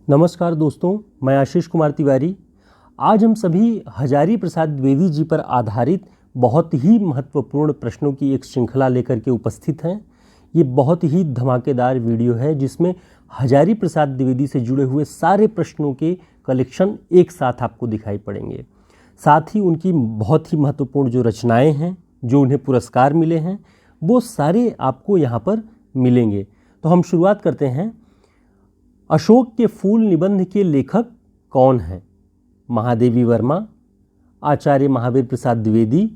नमस्कार दोस्तों, मैं आशीष कुमार तिवारी। आज हम सभी हजारी प्रसाद द्विवेदी जी पर आधारित बहुत ही महत्वपूर्ण प्रश्नों की एक श्रृंखला लेकर के उपस्थित हैं। ये बहुत ही धमाकेदार वीडियो है जिसमें हजारी प्रसाद द्विवेदी से जुड़े हुए सारे प्रश्नों के कलेक्शन एक साथ आपको दिखाई पड़ेंगे। साथ ही उनकी बहुत ही महत्वपूर्ण जो रचनाएं हैं, जो उन्हें पुरस्कार मिले हैं, वो सारे आपको यहाँ पर मिलेंगे। तो हम शुरुआत करते हैं। अशोक के फूल निबंध के लेखक कौन हैं? महादेवी वर्मा, आचार्य महावीर प्रसाद द्विवेदी,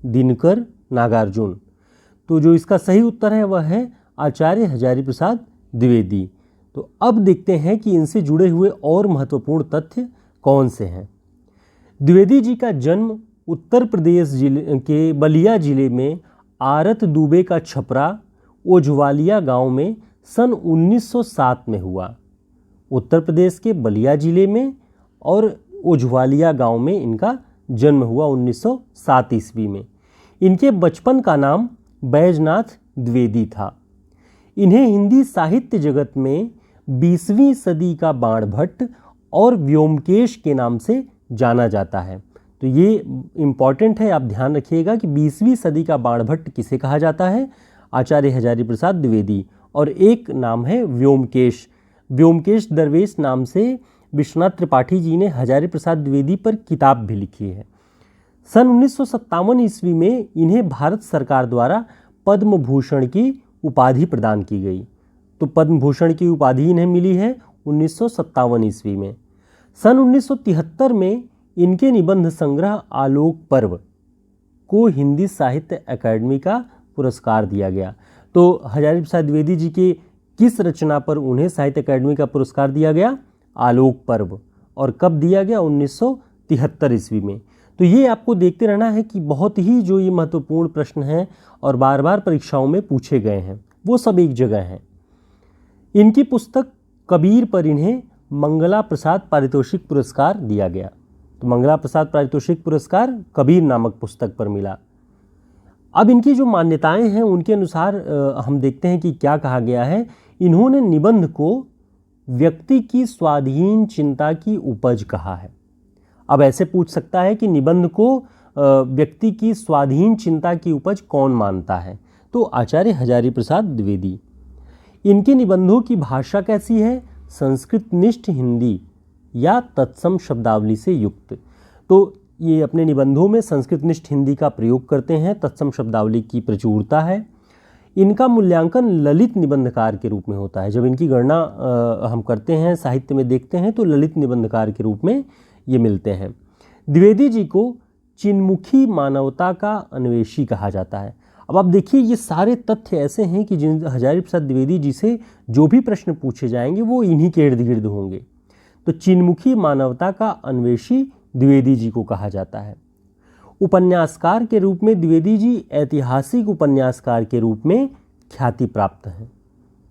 दिनकर, नागार्जुन। तो जो इसका सही उत्तर है वह है आचार्य हजारी प्रसाद द्विवेदी। तो अब देखते हैं कि इनसे जुड़े हुए और महत्वपूर्ण तथ्य कौन से हैं। द्विवेदी जी का जन्म उत्तर प्रदेश जिले के बलिया जिले में आरत दुबे का छपरा ओझवालिया गांव में सन 1907 में हुआ। उत्तर प्रदेश के बलिया जिले में और ओझवालिया गांव में इनका जन्म हुआ 1907 ईस्वी में। इनके बचपन का नाम बैजनाथ द्विवेदी था। इन्हें हिंदी साहित्य जगत में 20वीं सदी का बाणभट्ट और व्योमकेश के नाम से जाना जाता है। तो ये इम्पॉर्टेंट है, आप ध्यान रखिएगा कि 20वीं सदी का बाणभट्ट किसे कहा जाता है? आचार्य हजारी प्रसाद द्विवेदी। और एक नाम है व्योमकेश। व्योमकेश दरवेश नाम से विश्वनाथ त्रिपाठी जी ने हजारी प्रसाद द्विवेदी पर किताब भी लिखी है। सन 1957 ईस्वी में इन्हें भारत सरकार द्वारा पद्म भूषण की उपाधि प्रदान की गई। तो पद्म भूषण की उपाधि इन्हें मिली है 1957 ईस्वी में। सन 1973 में इनके निबंध संग्रह आलोक पर्व को हिंदी साहित्य अकादमी का पुरस्कार दिया गया। तो हजारी प्रसाद द्विवेदी जी के किस रचना पर उन्हें साहित्य अकादमी का पुरस्कार दिया गया? आलोक पर्व। और कब दिया गया? 1973 ईस्वी में। तो ये आपको देखते रहना है कि बहुत ही जो ये महत्वपूर्ण प्रश्न हैं और बार बार परीक्षाओं में पूछे गए हैं, वो सब एक जगह हैं। इनकी पुस्तक कबीर पर इन्हें मंगला प्रसाद पारितोषिक पुरस्कार दिया गया। तो मंगला प्रसाद पारितोषिक पुरस्कार कबीर नामक पुस्तक पर मिला। अब इनकी जो मान्यताएं हैं उनके अनुसार हम देखते हैं कि क्या कहा गया है। इन्होंने निबंध को व्यक्ति की स्वाधीन चिंता की उपज कहा है। अब ऐसे पूछ सकता है कि निबंध को व्यक्ति की स्वाधीन चिंता की उपज कौन मानता है? तो आचार्य हजारी प्रसाद द्विवेदी। इनके निबंधों की भाषा कैसी है? संस्कृत निष्ठ हिंदी या तत्सम शब्दावली से युक्त। तो ये अपने निबंधों में संस्कृत निष्ठ हिंदी का प्रयोग करते हैं। तत्सम शब्दावली की प्रचुरता है। इनका मूल्यांकन ललित निबंधकार के रूप में होता है। जब इनकी गणना हम करते हैं, साहित्य में देखते हैं, तो ललित निबंधकार के रूप में ये मिलते हैं। द्विवेदी जी को चिन्मुखी मानवता का अन्वेषी कहा जाता है। अब आप देखिए, ये सारे तथ्य ऐसे हैं कि जिन हजारी प्रसाद द्विवेदी जी से जो भी प्रश्न पूछे जाएंगे वो इन्हीं के इर्द गिर्द होंगे। तो चिन्मुखी मानवता का अन्वेषी द्विवेदी जी को कहा जाता है। उपन्यासकार के रूप में द्विवेदी जी ऐतिहासिक उपन्यासकार के रूप में ख्याति प्राप्त हैं।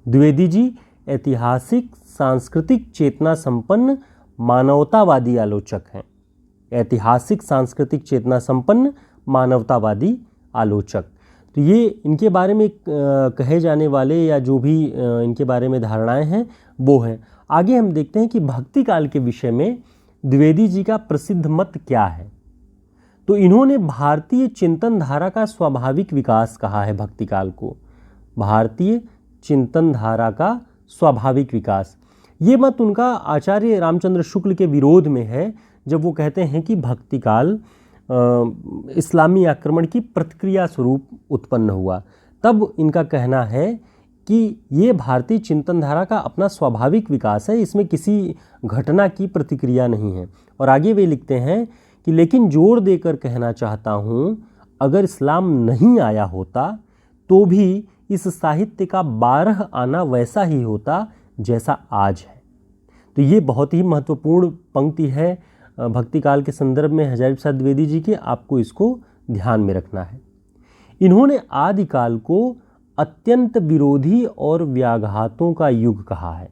द्विवेदी जी ऐतिहासिक सांस्कृतिक चेतना संपन्न मानवतावादी आलोचक हैं। ऐतिहासिक सांस्कृतिक चेतना संपन्न मानवतावादी आलोचक। तो ये इनके बारे में कहे जाने वाले या जो भी इनके बारे में धारणाएं हैं वो हैं। आगे हम देखते हैं कि भक्ति काल के विषय में द्विवेदी जी का प्रसिद्ध मत क्या है। तो इन्होंने भारतीय चिंतन धारा का स्वाभाविक विकास कहा है। भक्ति काल को भारतीय चिंतन धारा का स्वाभाविक विकास। ये मत उनका आचार्य रामचंद्र शुक्ल के विरोध में है, जब वो कहते हैं कि भक्ति काल इस्लामी आक्रमण की प्रतिक्रिया स्वरूप उत्पन्न हुआ। तब इनका कहना है कि ये भारतीय चिंतन धारा का अपना स्वाभाविक विकास है, इसमें किसी घटना की प्रतिक्रिया नहीं है। और आगे वे लिखते हैं कि लेकिन जोर देकर कहना चाहता हूँ, अगर इस्लाम नहीं आया होता तो भी इस साहित्य का 12 आना वैसा ही होता जैसा आज है। तो ये बहुत ही महत्वपूर्ण पंक्ति है भक्ति काल के संदर्भ में हजारी प्रसाद द्विवेदी जी के, आपको इसको ध्यान में रखना है। इन्होंने आदिकाल को अत्यंत विरोधी और व्याघातों का युग कहा है।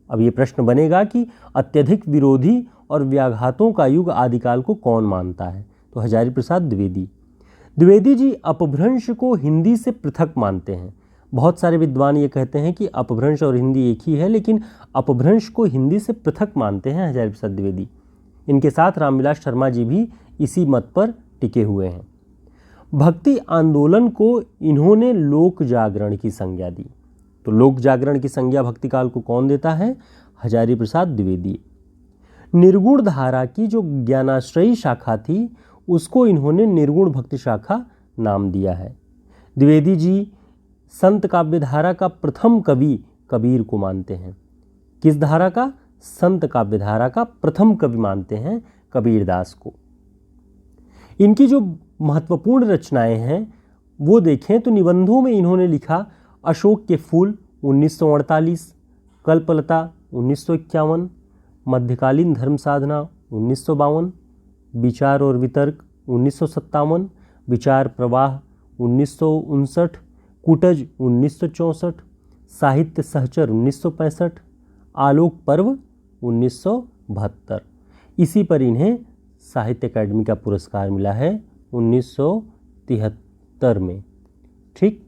अब ये प्रश्न बनेगा कि अत्यधिक विरोधी और व्याघातों का युग आदिकाल को कौन मानता है? तो हजारी प्रसाद द्विवेदी। द्विवेदी जी अपभ्रंश को हिंदी से पृथक मानते हैं। बहुत सारे विद्वान ये कहते हैं कि अपभ्रंश और हिंदी एक ही है, लेकिन अपभ्रंश को हिंदी से पृथक मानते हैं हजारी प्रसाद द्विवेदी। इनके साथ रामविलास शर्मा जी भी इसी मत पर टिके हुए हैं। भक्ति आंदोलन को इन्होंने लोक जागरण की संज्ञा दी। तो लोक जागरण की संज्ञा भक्ति काल को कौन देता है? हजारी प्रसाद द्विवेदी। निर्गुण धारा की जो ज्ञानाश्रयी शाखा थी उसको इन्होंने निर्गुण भक्ति शाखा नाम दिया है। द्विवेदी जी संत काव्य धारा का प्रथम कवि कबीर को मानते हैं। किस धारा का? संत काव्य धारा का प्रथम कवि मानते हैं कबीरदास को। इनकी जो महत्वपूर्ण रचनाएं हैं वो देखें तो निबंधों में इन्होंने लिखा अशोक के फूल 1948, कल्पलता 1951, मध्यकालीन धर्म साधना 1952, विचार और वितर्क 1957, विचार प्रवाह 1959, कुटज 1964, साहित्य सहचर 1965, आलोक पर्व 1972। इसी पर इन्हें साहित्य अकादमी का पुरस्कार मिला है 1973 में। ठीक,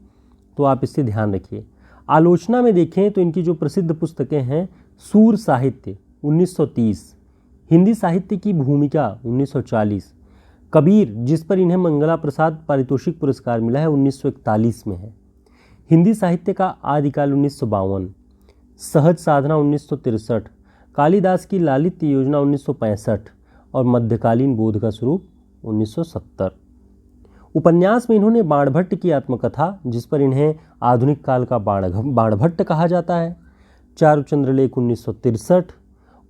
तो आप इससे ध्यान रखिए। आलोचना में देखें तो इनकी जो प्रसिद्ध पुस्तकें हैं, सूर साहित्य 1930, हिंदी साहित्य की भूमिका 1940, कबीर जिस पर इन्हें मंगला प्रसाद पारितोषिक पुरस्कार मिला है 1941 में है, हिंदी साहित्य का आदिकाल 1952, सहज साधना 1963, कालिदास की लालित्य योजना 1965 और मध्यकालीन बोध का स्वरूप 1970। उपन्यास में इन्होंने बाणभट्ट की आत्मकथा, जिस पर इन्हें आधुनिक काल का बाणभट्ट कहा जाता है, चारुचंद्रलेख 1963,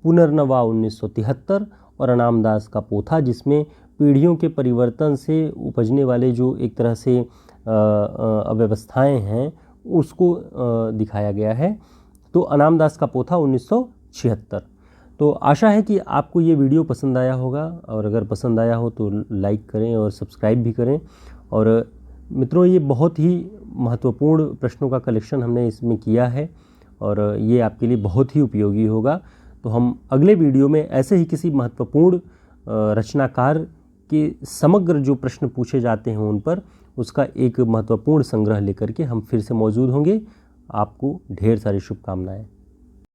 पुनर्नवा 1973 और अनामदास का पोथा, जिसमें पीढ़ियों के परिवर्तन से उपजने वाले जो एक तरह से अव्यवस्थाएं हैं उसको दिखाया गया है। तो अनामदास का पोथा 1976। तो आशा है कि आपको ये वीडियो पसंद आया होगा, और अगर पसंद आया हो तो लाइक करें और सब्सक्राइब भी करें। और मित्रों, ये बहुत ही महत्वपूर्ण प्रश्नों का कलेक्शन हमने इसमें किया है और ये आपके लिए बहुत ही उपयोगी होगा। तो हम अगले वीडियो में ऐसे ही किसी महत्वपूर्ण रचनाकार के समग्र जो प्रश्न पूछे जाते हैं उन पर उसका एक महत्वपूर्ण संग्रह लेकर के हम फिर से मौजूद होंगे। आपको ढेर सारी शुभकामनाएं।